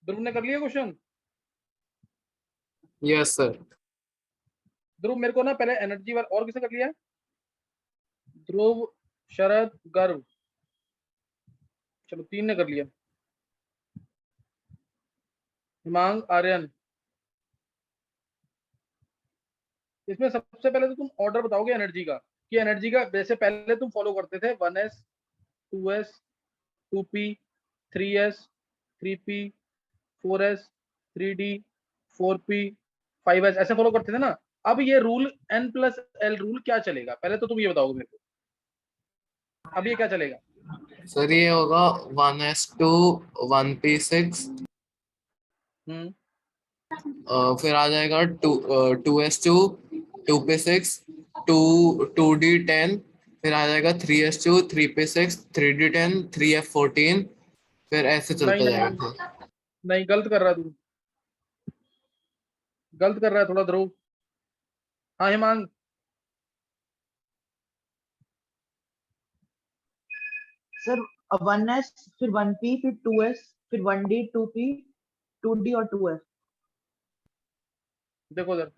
ध्रुव ने कर लिया क्वेश्चन? Yes sir. ध्रुव मेरे को ना पहले एनर्जी वाला, और किसने कर लिया? ध्रुव, शरद, गर्व, चलो 3 ने कर लिया। हिमांग, आर्यन। इसमें सबसे पहले तो तुम ऑर्डर बताओगे एनर्जी का, कि एनर्जी का जैसे पहले तुम फॉलो करते थे 1s 2s 2p 3s 3p 4s 3d 4p 5s ऐसे फॉलो करते थे ना। अब ये रूल n+l रूल क्या चलेगा, पहले तो तुम ये बताओगे मेरे को, अब ये क्या चलेगा? सर ये होगा 1s2 1p6, हम्म फिर आ जाएगा 2s2 2p6 2d10, फिर आ जाएगा 3s2 3p6 3d10 3f14, फिर ऐसे नहीं चलता नहीं जाएगा। नहीं, गलत कर रहा है तू, गलत कर रहा है थोड़ा ध्रुव। हाँ हिमांग। सर 1s फिर 1p फिर 2s फिर 1d 2p 2d और 2f। देखो सर,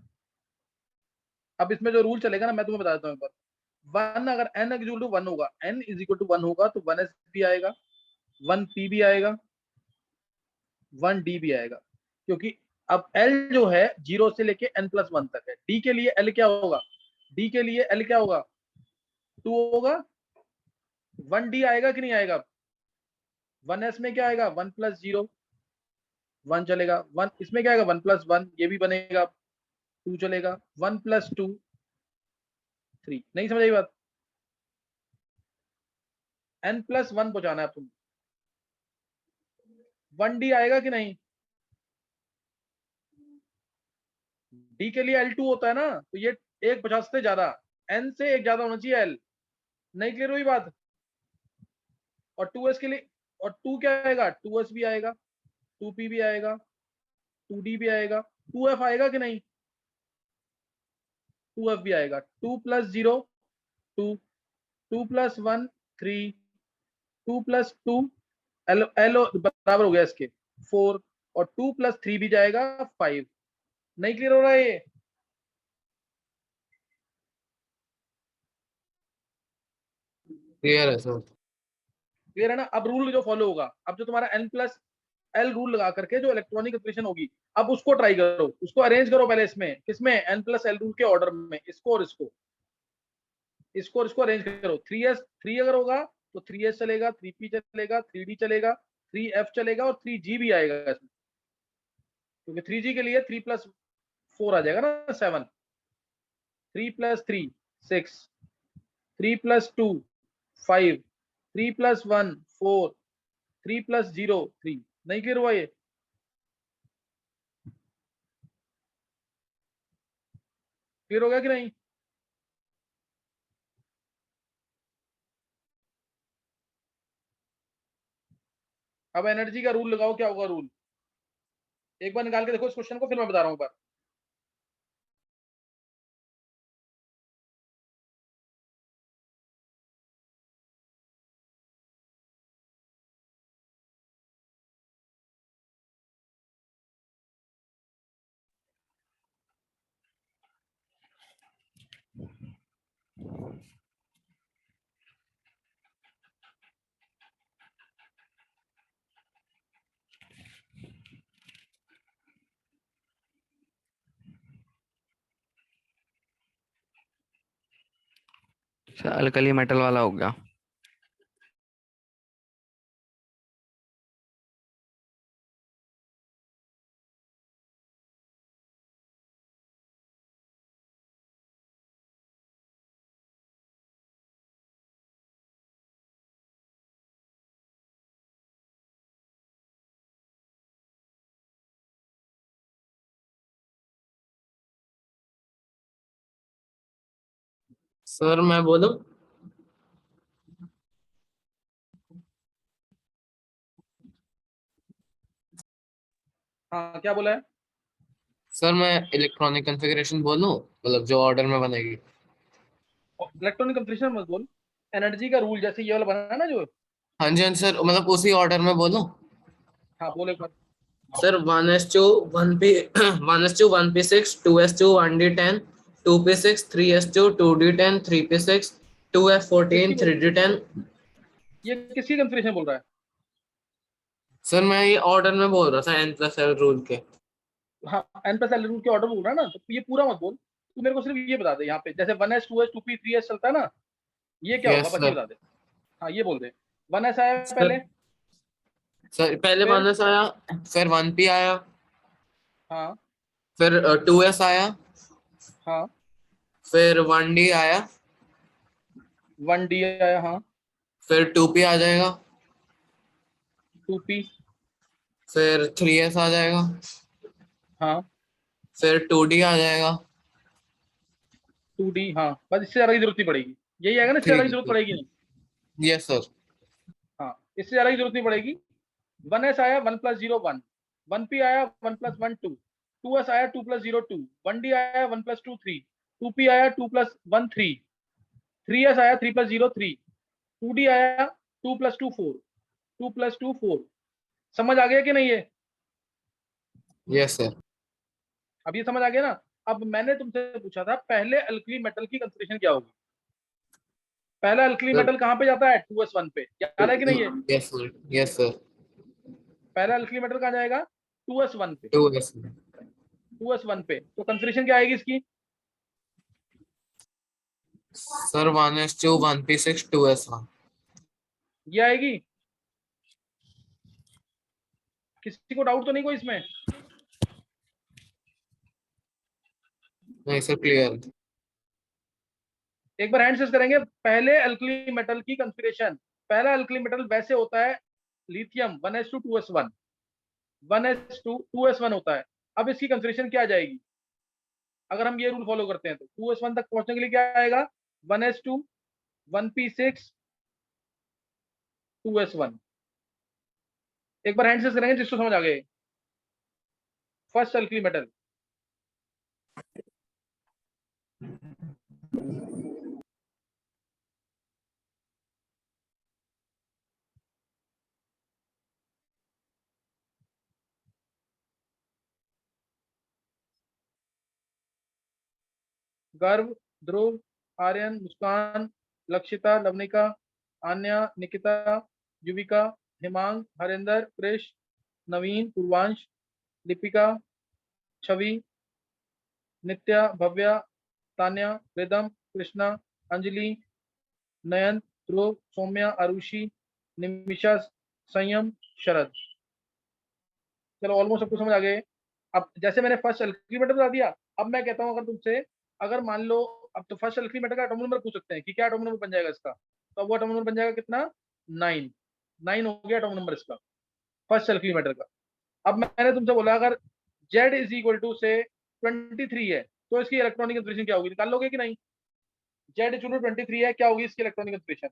अब इसमें जो रूल चलेगा ना मैं तुम्हें बता देता हूँ एक बार। वन अगर n इक्वल टू 1 होगा, n इज इक्वल टू 1 होगा तो 1s भी आएगा, 1p भी आएगा, 1d भी आएगा। क्योंकि अब l जो है 0 से लेके n+1 तक है। d के लिए l क्या होगा? d के लिए l क्या होगा? 2 होगा। 1d आएगा कि नहीं आएगा? 1s में क्या आएगा? 1+0 1 चलेगा। 1 इसमें क्या आएगा? 1+1 ये भी बनेगा, 2 चलेगा। 1+2 3। नहीं समझ आई बात? n+1 पहुंचाना है तुम। 1d आएगा कि नहीं? d के लिए l2 होता है ना, तो ये 1 50 से ज्यादा, n से 1 ज्यादा होना चाहिए l। नहीं क्लियर हुई बात? और 2s के लिए, और 2 क्या आएगा? 2s भी आएगा, 2p भी आएगा, 2d भी आएगा, 2f आएगा कि नहीं? 2f भी आएगा। 2+0 2, 2+1 3, 2+2 l बराबर हो गया इसके 4, और 2+3 भी जाएगा 5। नहीं क्लियर हो रहा है ये? क्लियर है सर। क्लियर है ना? अब रूल जो फॉलो होगा, अब जो तुम्हारा n+l रूल लगा करके जो इलेक्ट्रॉनिक ऑपरेशन होगी, अब उसको ट्राई करो, उसको अरेंज करो पहले इसमें, किसमें? n+l रूल के ऑर्डर में, इसको और इसको, इसको और इसको अरेंज करो। 3s 3 अगर होगा तो 3s चलेगा, 3p चलेगा, 3d चलेगा, 3f चलेगा, और 3g भी आएगा इसमें, क्योंकि 3g के लिए 3+4 आ जाएगा ना 7, 3+3 6, 3+2 5, 3+1 4, 3+0 3। नहीं क्लियर हुआ ये? क्लियर हो गया कि नहीं? अब एनर्जी का रूल लगाओ, क्या होगा रूल? एक बार निकाल के देखो इस क्वेश्चन को, फिर मैं बता रहा हूँ बार। अल्कली मेटल वाला हो गया। सर मैं बोलूं? हाँ क्या बोला है? सर मैं इलेक्ट्रॉनिक कॉन्फ़िगरेशन बोलूं, मतलब जो ऑर्डर में बनेगी। इलेक्ट्रॉनिक कंप्लीशन मत बोल, एनर्जी का रूल जैसे ये वाला बना है ना जो। हाँ जी हाँ जी सर, मतलब उसी ऑर्डर में बोलूं। हाँ बोल एक बार। Sir 1s2 1p 1s2 1p6 2s2 1d10 2p6 3s2 2d10 3p6 2f14 किसकी 3d10। ये किसकी कंफर्मेशन बोल रहा है? सर मैं ये ऑर्डर में बोल रहा था n+l रूल के। हाँ, एन प्लस एल रूल के ऑर्डर बोल रहा है ना, तो ये पूरा मत बोल, तू मेरे को सिर्फ ये बता दे यहाँ पे, जैसे 1s 2s 2p 3s चलता है ना, ये क्या होगा यस बस ये सर। बता दे। हाँ ये बोल दे। 1s आया सर पहले, सर पहले फिर 1s आया, फिर 1p आया, हाँ फिर 2s आया, हाँ फिर 1d आया, 1d आया, हाँ फिर 2p आ जाएगा, 2p, फिर 3s आ जाएगा, हाँ फिर 2d आ जाएगा। 2d, हाँ बस इससे ज्यादा की जरूरत नहीं पड़ेगी, यही आएगा ना, इससे ज्यादा ठीक की है जरूरत सर। पड़ेगी नहीं। Yes sir. हाँ इससे ज्यादा की जरूरत नहीं पड़ेगी। 1s आया 1 + 0 1, 1p आया 1 + 1 2, 2s आया 2 + 0 2, 1d आया 1 + 2 3, 2p आया 2 + 1 3, 3s आया 3 + 0 3, 2d आया 2 + 2 4, 2 + 2 4। समझ आ गया कि नहीं ये? Yes sir. अब ये समझ आ गया ना। अब मैंने तुमसे पूछा था पहले अल्कली मेटल की कंसंट्रेशन क्या होगी। पहला अल्कली सर मेटल कहाँ पे जाता है? 2s1 पे, याद है कि नहीं है? Yes sir. Yes sir. पहला अल्कली मेटल कहाँ जाएगा? 2s1 पे। 2s 2s1 पे तो कंसंट्रेशन क्या आएगी इसकी? Sir 1s2 1p6 2s1। ये आएगी। किसी को डाउट तो नहीं कोई इसमें? नहीं सर क्लियर। एक बार हैंड सेस करेंगे पहले अल्कली मेटल की कंफिगरेशन। पहला अल्कली मेटल वैसे होता है lithium 1s2 2s1, 1s2 2s1 होता है। अब इसकी कंफिगरेशन क्या आ जाएगी अगर हम ये रूल फॉलो करते हैं? तो 2s1 तक पहुंचने के लिए क्या आएगा? 1s2 1p6 2s1। एक बार हैंड सेस करेंगे जिसको समझ आ गए। फर्स्ट अल्कली मेटल, गर्व, ध्रुव, आर्यन, मुस्कान, लक्षिता, लवनिका, आन्या, निकिता, युविका, हिमांग, हरेंद्र, कृष, नवीन, पूर्वांश, दीपिका, छवि, नित्या, भव्या, तान्या, रिदम, कृष्णा, अंजलि, नयन, ध्रुव, सौम्या, आरुषि, निमिषा, संयम, शरद। चलो ऑलमोस्ट सबको समझ आ गए। अब जैसे मैंने फर्स्ट अल्कली मेटल बता दिया, अब मैं कहता हूँ अगर तुमसे, अगर मान लो, अब तो फर्स्ट अल्कली मेटल का एटॉमिक नंबर पूछ सकते हैं कि क्या एटॉमिक नंबर बन जाएगा इसका, तो अब वो एटॉमिक नंबर बन जाएगा कितना? 9। 9 हो गया एटॉमिक नंबर इसका, फर्स्ट अल्कली मेटल का। अब मैंने तुमसे बोला अगर Z = से 23 है तो इसकी इलेक्ट्रॉनिक कंफिगरेशन क्या होगी, निकाल लोगे कि नहीं? Z = 23 है, क्या होगी इसकी इलेक्ट्रॉनिक कंफिगरेशन?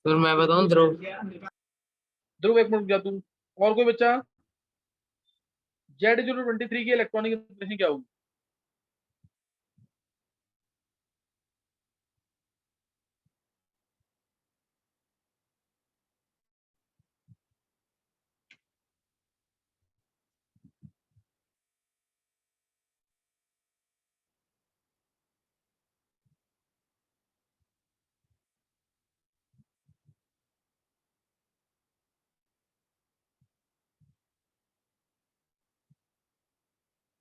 सर मैं बताऊं ध्रुव। ध्रुव एक मिनट रुक जा तू। और कोई बच्चा? Z = 23 की इलेक्ट्रॉनिक कंफिगरेशन क्या होगी?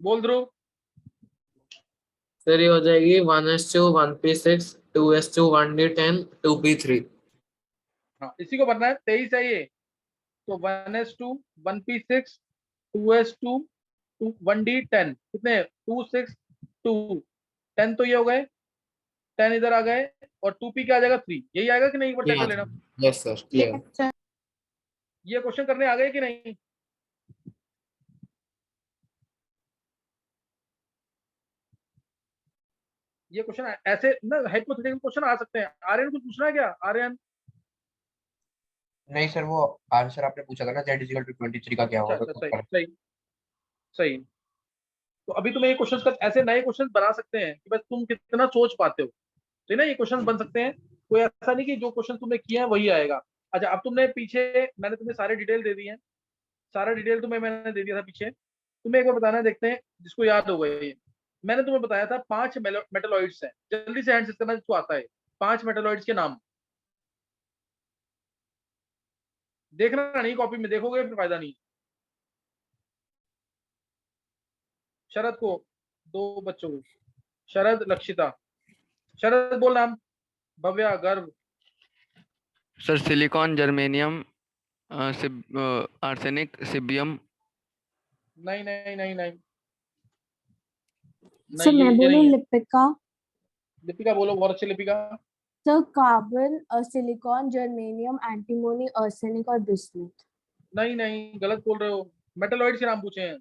बोल ध्रुव। सर ये हो जाएगी 1s2 1p6 2s2 1d10 2p3। हाँ इसी को भरना है, 23 है ये, तो 1s2 1p6 2s2 1d10 कितने? 2 6 2 10, तो ये हो गए 10, इधर आ गए, और 2p क्या आ जाएगा? 3। यही आएगा कि नहीं? एक बार चेक कर लेना। Yes sir clear. ये क्वेश्चन करने आ गए कि नहीं? ये क्वेश्चन ऐसे ना हाइपोथेटिकल क्वेश्चन आ सकते हैं। आर्यन कुछ पूछना है क्या? आर्यन? नहीं सर, वो आंसर आपने पूछा था ना, Z = 23 का क्या अच्छा होगा अच्छा, तो सही correct। सही सही। तो अभी तुम्हें ये क्वेश्चन कर, ऐसे नए क्वेश्चन बना सकते हैं कि बस तुम कितना सोच पाते हो, तो ना ये क्वेश्चन बन सकते हैं। कोई ऐसा नहीं कि जो क्वेश्चन तुमने किए हैं वही आएगा। अच्छा अब तुमने पीछे, मैंने तुम्हें सारे डिटेल दे दिए हैं, सारा डिटेल तुम्हें मैंने दे दिया था पीछे। तुम्हें एक बार बताना है, देखते हैं जिसको याद होगा ये। मैंने तुम्हें बताया था 5 मेटलॉइड्स हैं, जल्दी से आंसर करना जिसको आता है। 5 मेटलॉइड्स के नाम देखना नहीं, कॉपी में देखोगे फिर फायदा नहीं। शरद को, 2 बच्चों को, शरद लक्षिता। शरद बोल नाम। Bhavya, Garv. Sir silicon, germanium, arsenic, सिबियम। नहीं नहीं नहीं नहीं सर नहीं, मैं ये बोलूं नहीं है। लिपिका। लिपिका बोलो, बहुत अच्छी Lipika. Sir carbon, silicon, germanium, antimony, arsenic और बिस्मुथ। नहीं नहीं, गलत बोल रहे हो। मेटलॉइड्स के नाम पूछे हैं,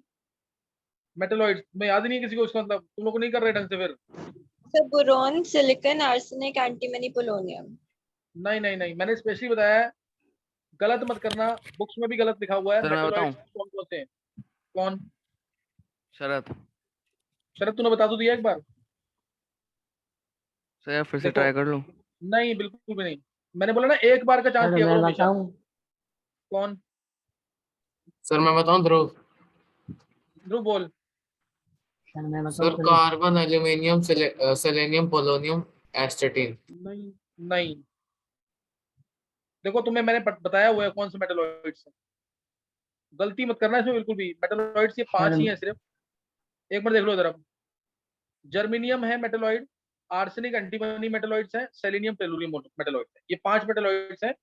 मेटलॉइड्स। मैं याद ही नहीं है किसी को इसका मतलब, तुम लोग नहीं कर रहे ढंग से फिर। Sir boron, silicon, arsenic, antimony, polonium. नहीं नहीं नहीं, मैंने स्पेशली बताया है, गलत मत करना, बुक्स में भी गलत लिखा हुआ है। सर मैं बताऊं? मेटलॉइड्स कौन कौन से हैं? कौन? शरद। शरद तूने बता तो दिया एक बार। सर फिर से देखो, ट्राई कर लूं? नहीं बिल्कुल भी नहीं। मैंने बोला ना एक बार का चांस दिया करो हमेशा। कौन? सर मैं बताऊं ध्रुव? ध्रुव बोल। Sir carbon, aluminium, selenium, polonium, एस्टेटिन। नहीं नहीं, देखो तुम्हें मैंने बताया हुआ है कौन से मेटलॉइड्स हैं, गलती मत करना इसमें बिल्कुल भी। मेटलॉइड्स ये 5 ही हैं सिर्फ, एक बार देख लो इधर। जर्मेनियम है मेटलॉइड, आर्सेनिक एंटीमनी मेटलॉइड्स हैं, सेलेनियम टेलुरियम मेटलॉइड्स हैं, ये 5 मेटलॉइड्स हैं।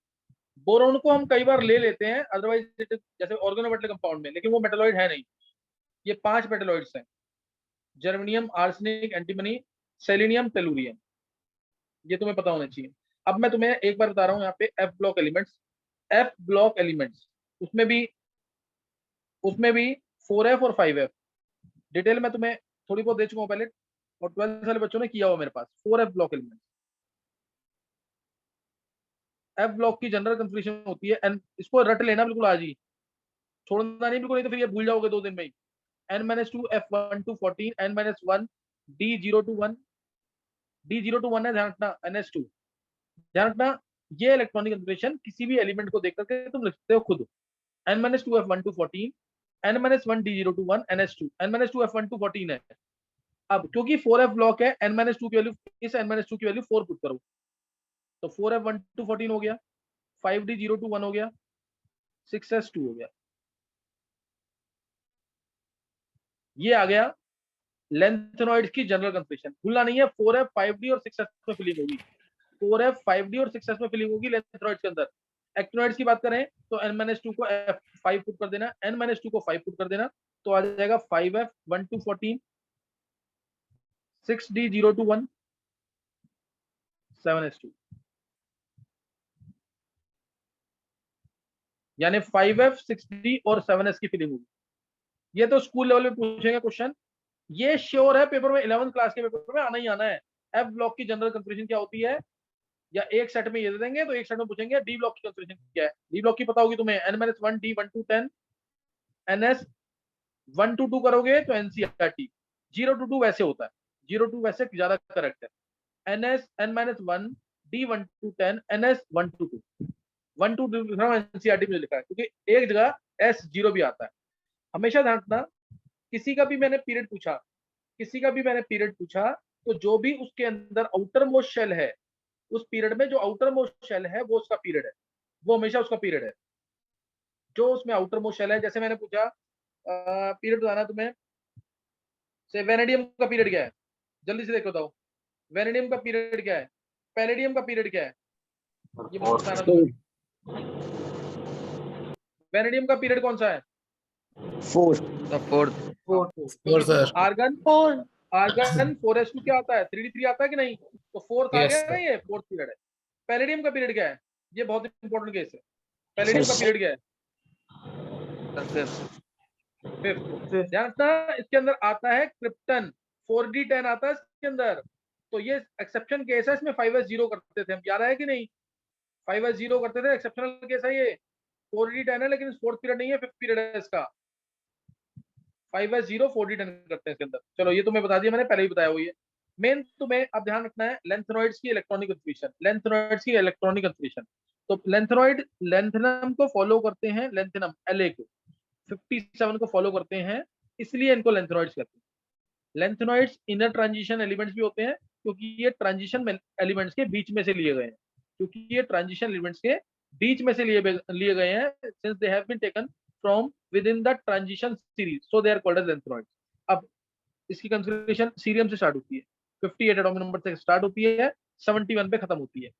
बोरोन को हम कई बार ले लेते हैं अदरवाइज, जैसे ऑर्गेनोमेटल कंपाउंड में, लेकिन वो मेटलॉइड है नहीं। ये 5 मेटलॉइड्स हैं, germanium, arsenic, antimony, selenium, tellurium. ये तुम्हें पता होना चाहिए। अब मैं तुम्हें एक बार बता रहा हूँ यहाँ पे F block elements. F block elements उसमें भी 4F और 5F डिटेल मैं तुम्हें थोड़ी बहुत दे चुका हूँ पहले, और 12th वाले बच्चों ने किया हुआ मेरे पास। 4F block elements, F block की जनरल कंफर्मेशन होती है। एंड इसको रट लेना बिल्कुल आज ही, छोड़ना नहीं बिल्कुल, नहीं तो फिर ये भूल जाओगे 2 दिन में ही। N-2 F12 14, N-1 D021, D021 है, ध्यान रखना। NH2 ध्यान रखना, ये इलेक्ट्रॉनिक कंफर्मेशन किसी भी एलिमेंट को देख करके तुम लिखते हो खुद। N-2 F12 14, N-1 D021, NH2, N-2 F12 14 है। अब क्योंकि 4F ब्लॉक है, N-2 की वैल्यू, इस N-2 की वैल्यू 4 पुट करो, तो 4F12 14 हो गया, 5D021 हो गया, 6S2 हो गया। ये आ गया लेंथेनॉइड्स की जनरल कंफर्मेशन। भूलना नहीं है, 4F 5D और 6S में फिलिंग होगी, 4F 5D और 6S में फिलिंग होगी लेंथेनॉइड्स के अंदर। एक्टिनॉइड्स की बात करें तो N-2 को F5 पुट कर देना, N-2 को 5 पुट कर देना, तो आ जाएगा 5F12 14, 6D021, 7S2, यानी 5F 6D और 7S की फिलिंग होगी। ये तो स्कूल लेवल में पूछेंगे क्वेश्चन, ये श्योर है पेपर में, 11th क्लास के पेपर में आना ही आना है। एफ ब्लॉक की जनरल कंफर्मेशन क्या होती है, या एक सेट में ये दे देंगे तो एक सेट में पूछेंगे डी ब्लॉक की कंफर्मेशन क्या है। डी ब्लॉक की पता होगी तुम्हें, N-1 D1 to 10, NS 1 to 2 करोगे तो NCERT, 0 to 2 वैसे होता है, 0 to वैसे ज्यादा करेक्ट है। NS N-1 D1 to 10, NS 1 to 2, 1 to 2 NCERT में लिखा है, क्योंकि एक जगह S0 भी आता है। हमेशा ध्यान रखना, किसी का भी मैंने पीरियड पूछा, तो जो भी उसके अंदर आउटर मोस्ट शेल है, उस पीरियड में जो आउटर मोस्ट शेल है वो उसका पीरियड है, वो हमेशा उसका पीरियड है, जो उसमें आउटर मोस्ट शेल है। जैसे मैंने पूछा पीरियड बताना तुम्हें, से वेनेडियम का पीरियड क्या है, जल्दी से देखो, बताओ वेनेडियम का पीरियड क्या है, पैलेडियम का पीरियड क्या है, ये बताना तुम्हें। वेनेडियम का पीरियड कौन सा है? 4th। 4 सर। आर्गन 4s2 क्या आता है, 3d3 आता है कि नहीं, तो 4th आ Yes, गया ना, sir. ये 4th पीरियड है। पैलेडियम का पीरियड क्या है, ये बहुत इंपॉर्टेंट केस है। पैलेडियम का पीरियड क्या है? फिफ्थ। ध्यान रखना, इसके अंदर आता है क्रिप्टन, 4d10 आता है इसके अंदर, तो ये एक्सेप्शन केस है। इसमें 5s0 करते थे हम, याद है कि नहीं, 5s0 करते थे, एक्सेप्शनल केस है ये। 4d10 है लेकिन 4th पीरियड नहीं है, 5th पीरियड है इसका। 5s0 4d10 करते हैं इसके अंदर। चलो ये तुम्हें बता दिया मैंने, पहले ही बताया हुआ है। मेन तुम्हें अब ध्यान रखना है लेंथेनॉइड्स की इलेक्ट्रॉनिक कंफर्मेशन, लेंथेनॉइड्स की इलेक्ट्रॉनिक कंफर्मेशन। तो लेंथेनॉइड लेंथेनम को फॉलो करते हैं, लेंथेनम एलए को 57 को फॉलो करते हैं, इसलिए इनको लेंथेनॉइड्स कहते हैं। लेंथेनॉइड्स इनर ट्रांजिशन एलिमेंट्स भी होते हैं, क्योंकि ये ट्रांजिशन एलिमेंट्स के बीच में से लिए गए हैं, क्योंकि ये ट्रांजिशन एलिमेंट्स के बीच में से लिए गए हैं, since they have been taken from within the transition series, so they are called as lanthanoids. अब इसकी कंसिडरेशन सीरियम से स्टार्ट होती है, 58 एटॉमिक नंबर से स्टार्ट होती है, 71 पे खत्म होती है।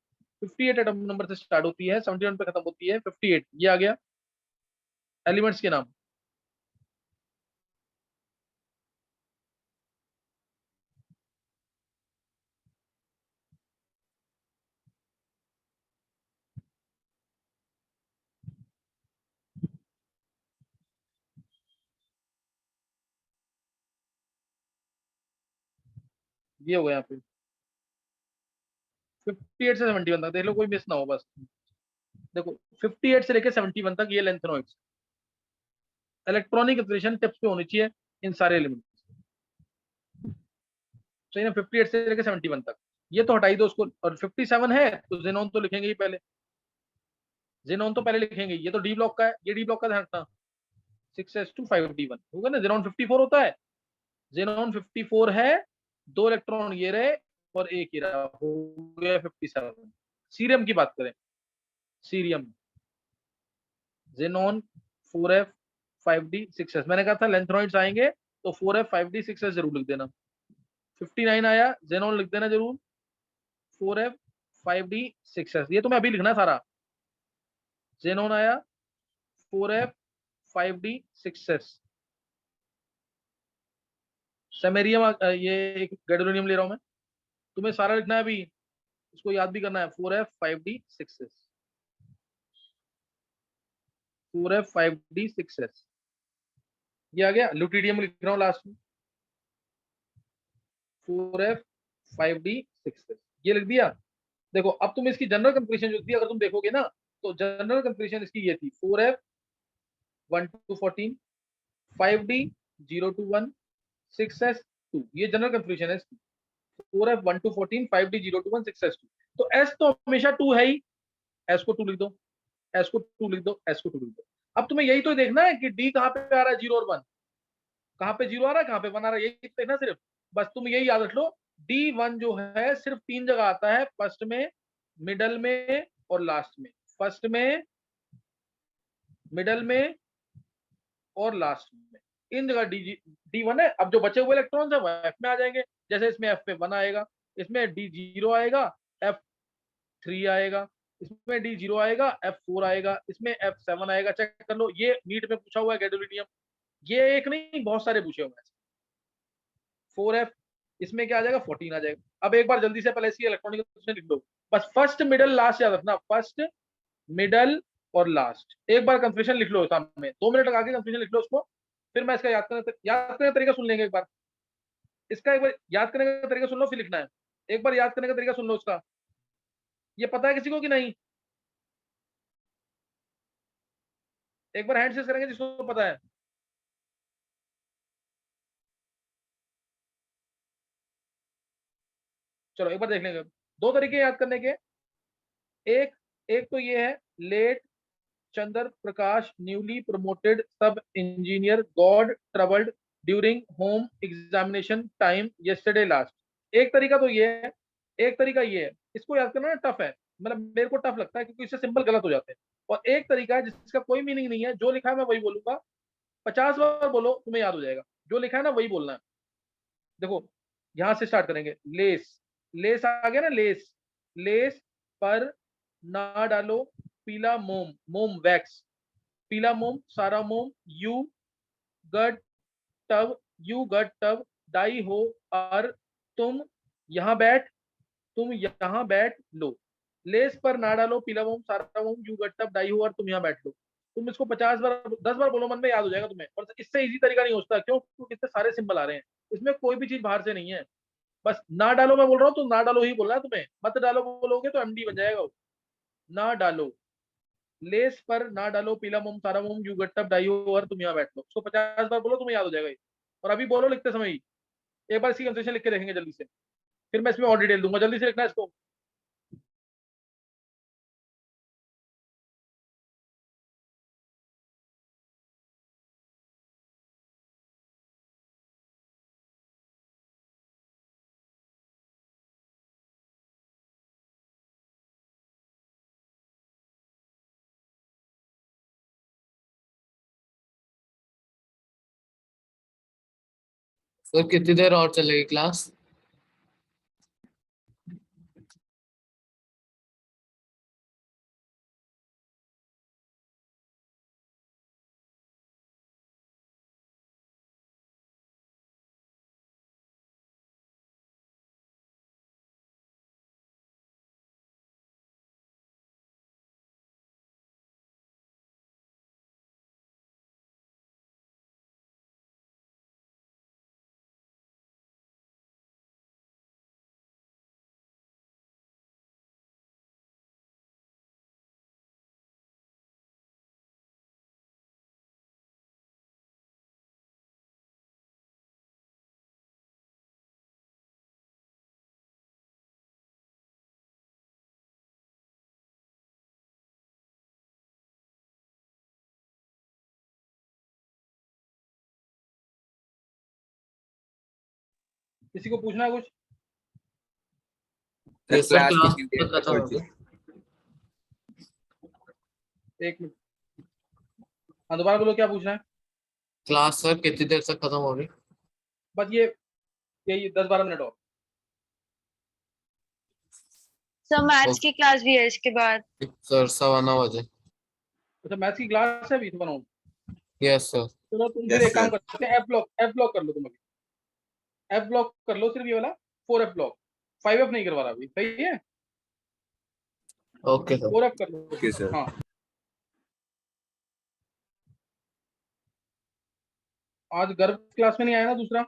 58 एटॉमिक नंबर से स्टार्ट होती है, 71 पे खत्म होती है, 58 ये आ गया एलिमेंट्स के नाम। ये हो गया यहाँ पे 58 से 71 तक, देख लो कोई मिस ना हो बस। देखो 58 से लेके 71 तक ये लेंथेनॉइड्स, इलेक्ट्रॉनिक कंफिगरेशन टिप्स पे होनी चाहिए इन सारे एलिमेंट्स, सही ना। 58 से लेके 71 तक ये तो हटाई दो उसको, और 57 है तो जेनॉन तो लिखेंगे ही पहले, जेनॉन तो पहले लिखेंगे, ये तो डी ब्लॉक का है, ये डी ब्लॉक का ध्यान रखना, 6s2 5d1 होगा ना। जेनॉन 54 होता है, जेनॉन 54 है, 2 इलेक्ट्रॉन ये रहे और एक ये रहा, हो गया 57। सीरियम की बात करें, cerium xenon 4f 5d 6s, मैंने कहा था लेंथेनॉइड्स आएंगे तो 4f 5d 6s जरूर लिख देना। 59 आया, जेनॉन लिख देना जरूर, 4f 5d 6s, ये तो मैं अभी लिखना है सारा। जेनॉन आया, 4f 5d 6s, सेमेरियम ये एक गैडोलिनियम ले रहा हूं मैं, तुम्हें सारा लिखना है अभी, इसको याद भी करना है। 4f 5d 6s, 4f 5d 6s, ये आ गया। ल्यूटिडियम लिख रहा हूँ लास्ट में, 4f 5d 6s, ये लिख दिया। देखो अब तुम इसकी जनरल कंफिगरेशन जो थी, अगर तुम देखोगे ना तो जनरल कंफिगरेशन इसकी ये थी, 4f 1 to 14, 5d 0 to 1, 6s 2, ये जनरल कंफिगरेशन है इसकी। 4f 1 to 14, 5d 0 to 1, 6s 2, तो s तो हमेशा 2 है ही, s को 2 लिख दो, s को 2 लिख दो, s को 2 लिख दो। अब तुम्हें यही तो देखना है कि d कहाँ पे आ रहा है, 0 और 1, कहाँ पे 0 आ रहा है, कहाँ पे 1 आ रहा है, यही देखना सिर्फ। बस तुम यही याद रख लो, D1 जो है सिर्फ 3 जगह आता है, फर्स्ट में, मिडल में और लास्ट में। फर्स्ट में, मिडल में और लास्ट में, इन जगह D1 है। अब जो बचे हुए इलेक्ट्रॉन्स है वो F में आ जाएंगे, जैसे इसमें F पे 1 आएगा, इसमें D0 आएगा, F3 आएगा, इसमें D0 आएगा, F4 आएगा, इसमें F7 आएगा। चेक कर लो, ये नीट में पूछा हुआ है गैडोलिनियम, ये एक नहीं बहुत सारे पूछे हुए हैं। 4f इसमें क्या आ जाएगा, 14 आ जाएगा। अब एक बार जल्दी से पहले इसकी इलेक्ट्रॉनिक कंफिगरेशन लिख लो, बस फर्स्ट मिडल लास्ट याद रखना, फर्स्ट मिडल और लास्ट, एक बार कंफिगरेशन लिख लो सामने, 2 मिनट लगा के कंफिगरेशन लिख लो उसको, फिर मैं इसका याद करने का तरीका सुन लेंगे एक बार। इसका एक बार याद करने का तरीका सुन लो, फिर लिखना है। एक बार याद करने का तरीका सुन लो उसका, ये पता है किसी को कि नहीं? एक बार हैंड शेक करेंगे जिसको पता है। चलो एक बार देख लेंगे। 2 तरीके याद करने के, एक तो ये है, लेट चंद्र प्रकाश न्यूली प्रमोटेड सब engineer God troubled during home examination time yesterday last. एक तरीका तो ये है, एक तरीका ये है, इसको याद करना ना टफ है, मतलब मेरे को टफ लगता है क्योंकि इससे सिंबल गलत हो जाते हैं। और एक तरीका है जिसका कोई मीनिंग नहीं है, जो लिखा है मैं वही बोलूंगा, 50 बार बोलो तुम्हें याद हो जाएगा, जो लिखा है ना वही बोलना है। देखो यहां से स्टार्ट करेंगे, लेस, लेस आ गया ना, लेस, लेस पर ना डालो पीला मोम, मोम वैक्स, पीला मोम, सारा मोम, यू गट टब, यू गट टब, डाई हो और तुम यहाँ बैठ, तुम यहाँ बैठ लो। लेस पर ना डालो पीला मोम, सारा मोम, यू गट टब, डाई हो और तुम यहाँ बैठ लो। तुम इसको 50 बार 10 बार बोलो, मन में याद हो जाएगा तुम्हें। और इससे इजी तरीका नहीं होता, क्यों? क्योंकि इससे सारे सिंबल आ रहे हैं, इसमें कोई भी चीज बाहर से नहीं है। बस ना डालो मैं बोल रहा हूँ तो ना डालो ही बोलना है तुम्हें, मत डालो बोलोगे तो एमडी बन जाएगा वो। ना डालो, लेस पर ना डालो पीला मोम, सारा मोम, यू गट्टप डाई हो और तुम यहाँ बैठ लो। उसको 50 बार बोलो, तुम्हें याद हो जाएगा ये। और अभी बोलो लिखते समय ही, एक बार इसकी कंसेशन लिख के देखेंगे जल्दी से, फिर मैं इसमें और डिटेल दूंगा, जल्दी से लिखना है इसको। सर कितनी देर और चलेगी क्लास? किसी को पूछना है कुछ? ये सर क्लास क्लास कितनी देर तक तक खत्म होगी? होगी? एक मिनट, हाँ दोबारा बोलो, क्या पूछना है? क्लास सर कितनी देर तक खत्म होगी? बस ये यही 10-12 मिनट और। सर मैथ्स की क्लास भी है इसके बाद। सर 9:15 बजे। अच्छा, मैथ्स की क्लास है अभी तो बनाऊँ? Yes sir. चलो तुम फिर एक काम करते हैं, एफ ब्लॉक कर लो तुम अभी। एफ ब्लॉक कर लो सिर्फ ये वाला, 4F ब्लॉक। 5F नहीं करवा रहा अभी, सही है? Okay sir. 4F कर लो। Okay sir. हाँ, आज गर्भ क्लास में नहीं आया ना दूसरा?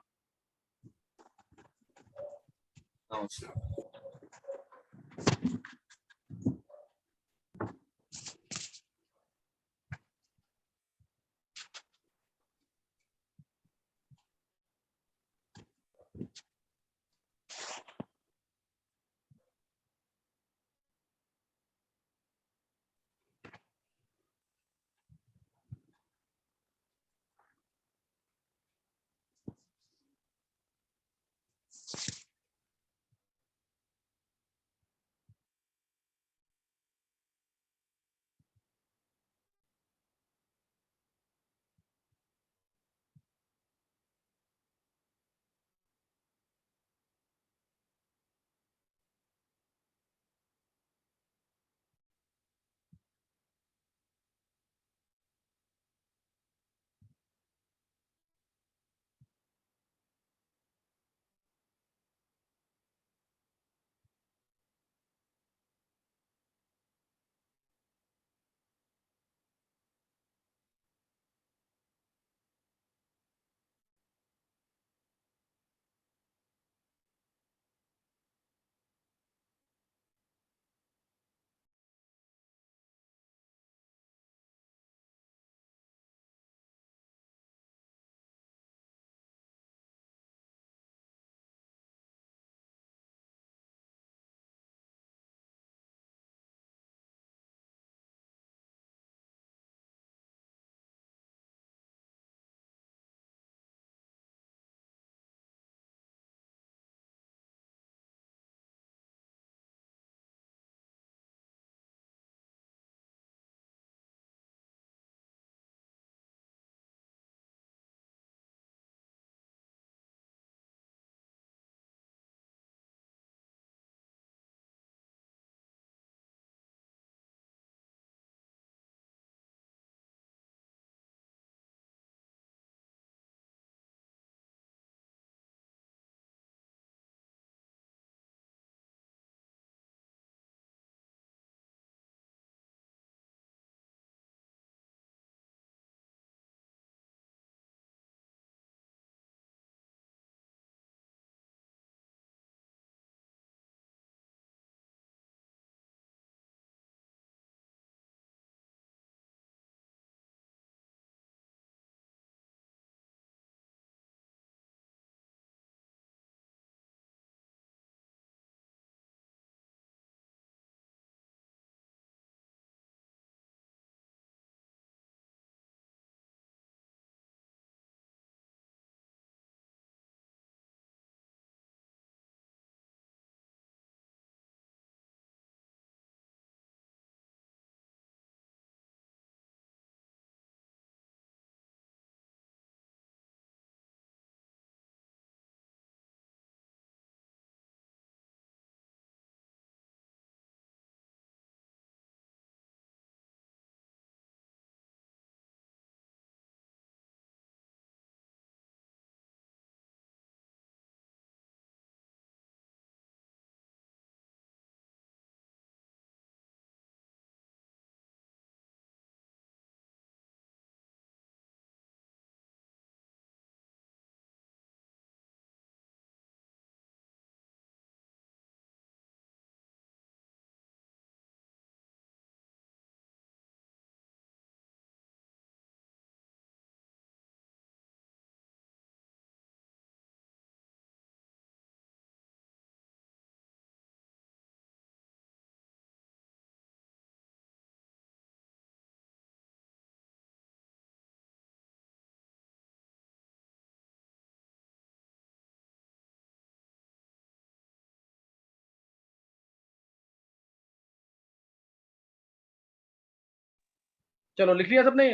चलो लिख लिया सबने,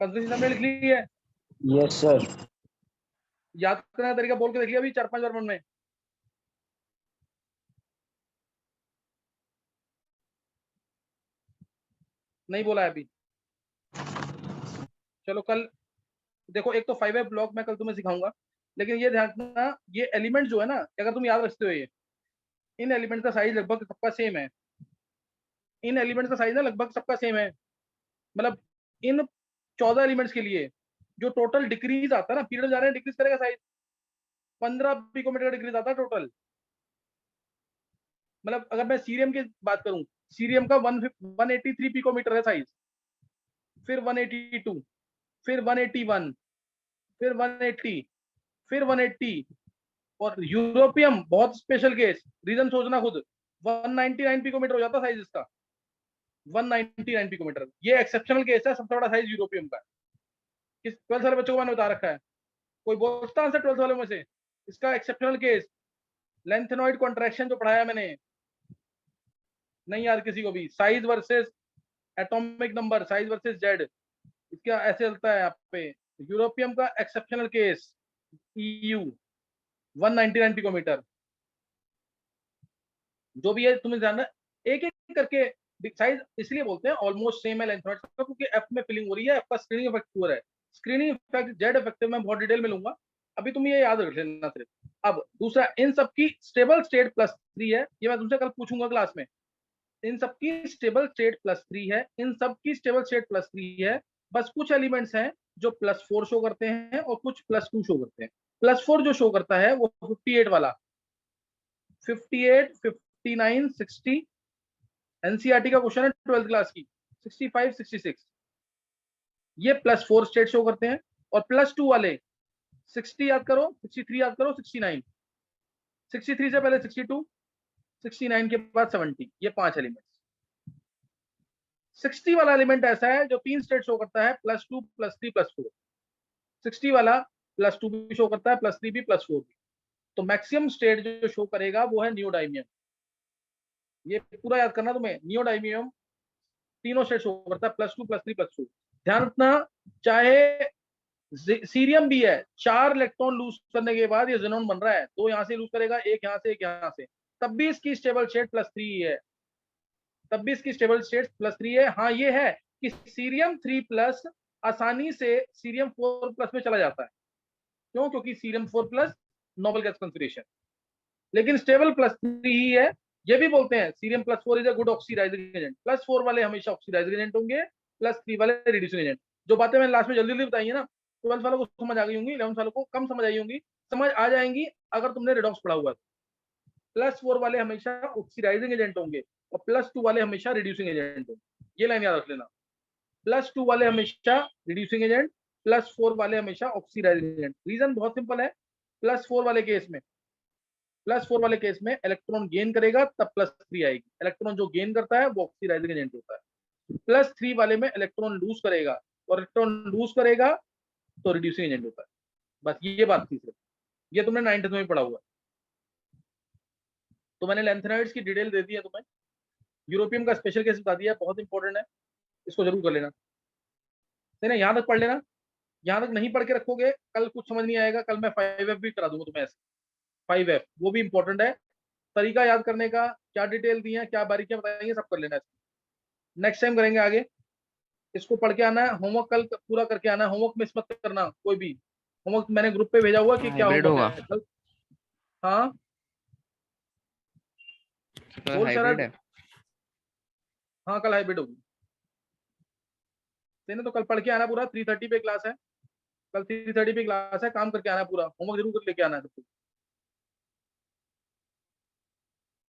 कंसिस्टेंसी सबने लिख ली है। Yes sir. याद करने का तरीका बोल के देख लिया अभी 4-5 बार मन में। नहीं बोला है अभी। चलो कल देखो, एक तो 5F ब्लॉक मैं कल तुम्हें सिखाऊंगा, लेकिन ये ध्यान रखना, ये एलिमेंट जो है ना, अगर तुम याद रखते हो, ये इन एलिमेंट का साइज लगभग सबका सेम है। इन एलिमेंट्स का साइज ना लगभग सबका सेम है, मतलब इन 14 एलिमेंट्स के लिए जो टोटल डिक्रीज आता है ना, पीरियड जा रहे हैं डिक्रीज करेगा साइज, 15 पिकोमीटर का डिक्रीज आता है टोटल। मतलब अगर मैं सीरियम की बात करूं, सीरियम का 183 पिकोमीटर है साइज, फिर 182, फिर 181, फिर 180, फिर 180, और यूरोपियम बहुत स्पेशल केस, रीजन सोचना खुद, 199 पिकोमीटर हो जाता साइज इसका, 199 पिकोमीटर। ये एक्सेप्शनल केस है, सबसे बड़ा साइज यूरोपियम का। किस 12th वाले बच्चों को मैंने बता रखा है, कोई बोलता आंसर 12th वाले में से? इसका एक्सेप्शनल केस, लेंथेनॉइड कॉन्ट्रैक्शन जो पढ़ाया मैंने, नहीं याद किसी को भी? Size versus atomic number, size versus Z, इसका ऐसे चलता है यहाँ पे। यूरोपियम का एक्सेप्शनल केस EU 199 पिकोमीटर। जो भी है तुम्हें जानना, एक एक करके साइज इसलिए बोलते हैं ऑलमोस्ट सेम है लेंथेनॉइड का, क्योंकि एफ में फिलिंग हो रही है, एफ का स्क्रीनिंग इफेक्ट हुआ है। स्क्रीनिंग इफेक्ट जेड इफेक्टिव में बहुत डिटेल में लूंगा, अभी तुम ये याद रख लेना सिर्फ। अब दूसरा, इन सबकी स्टेबल स्टेट +3 है, ये मैं तुमसे कल पूछूंगा क्लास में। इन सबकी स्टेबल स्टेट +3 है, इन सबकी स्टेबल स्टेट +3 है। बस कुछ एलिमेंट्स हैं जो +4 शो करते हैं और कुछ +2 शो करते हैं। +4 जो शो करता है वो 58 वाला, 58, 59, 60, एनसीईआरटी का क्वेश्चन है 12th क्लास की, 65, 66, ये +4 स्टेट शो करते हैं। और +2 वाले 60 याद करो, 63 याद करो, 69, 63 से पहले 62, 69 के बाद 70, ये 5 एलिमेंट्स। 60 वाला एलिमेंट ऐसा है जो 3 स्टेट शो करता है, +2, +3, +4। 60 वाला +2 भी शो करता है, +3 भी, +4 भी। तो मैक्सिमम स्टेट जो शो करेगा वो है नियोडाइमियम। ये पूरा याद करना तुम्हें, नियोडाइमियम तीनों स्टेट शो करता है, +2, +3, +4। ध्यान रखना, चाहे सीरियम भी है, 4 इलेक्ट्रॉन लूज करने के बाद ये ज़ेनॉन बन रहा है, 2 यहाँ से लूज करेगा, एक यहाँ से, एक यहाँ से, तब भी इसकी स्टेबल स्टेट +3 है, तब भी इसकी स्टेबल स्टेट +3 है। हाँ ये है कि सीरियम 3+ आसानी से सीरियम 4+ में चला जाता है। क्यों? क्योंकि सीरियम 4+ नोबल गैस कॉन्फिगरेशन, लेकिन स्टेबल +3 ही है। ये भी बोलते हैं cerium +4 is a good oxidising agent. +4 वाले हमेशा ऑक्सीडाइजिंग एजेंट होंगे, +3 वाले रिड्यूसिंग एजेंट। जो बातें मैंने लास्ट में जल्दी जल्दी बताई है ना, 12th वालों को समझ आ गई होंगी, 11th वालों को कम समझ आई होंगी, समझ आ जाएंगी अगर तुमने रेडॉक्स पढ़ा हुआ है। +4 वाले हमेशा ऑक्सीडाइजिंग एजेंट होंगे और +2 वाले हमेशा रिड्यूसिंग एजेंट होंगे। ये लाइन याद रख लेना, +2 वाले हमेशा रिड्यूसिंग एजेंट, +4 वाले हमेशा ऑक्सीडाइजिंग एजेंट। रीजन बहुत सिंपल है, +4 वाले केस में, +4 वाले केस में इलेक्ट्रॉन गेन करेगा तब +3 आएगी। इलेक्ट्रॉन जो गेन करता है वो ऑक्सीडाइजिंग एजेंट होता है। +3 वाले में इलेक्ट्रॉन लूज करेगा, और इलेक्ट्रॉन लूज करेगा तो रिड्यूसिंग एजेंट होता है। बस ये बात थी सिर्फ, ये तुमने 9th में पढ़ा हुआ है। तो मैंने लेंथेनॉइड्स की डिटेल दे दी है तुम्हें, यूरोपियम का स्पेशल केस बता दिया है, बहुत इंपॉर्टेंट है, इसको जरूर कर लेना। है ना, यहाँ तक पढ़ लेना, यहाँ तक नहीं पढ़ के रखोगे कल कुछ समझ नहीं आएगा। कल मैं 5F भी करा दूंगा तुम्हें ऐसे, 5F वो भी इंपॉर्टेंट है। तरीका याद करने का, क्या डिटेल दी है, क्या बारीकियां बताएंगे, सब कर लेना। नेक्स्ट टाइम करेंगे आगे, इसको पढ़ के आना है, होमवर्क कल पूरा करके आना है, होमवर्क मिस मत करना कोई भी। होमवर्क मैंने ग्रुप पे भेजा हुआ कि क्या हाइब्रिड होमवर्क होगा है कल। हाँ सर, बोल हाइब्रिड शरद। है। हाँ कल हाइब्रिड होगी, तेने तो कल पढ़ के आना पूरा। 3:30 पे क्लास है, कल 3:30 पे क्लास है, काम करके आना पूरा, होमवर्क जरूर लेके आना है सबको।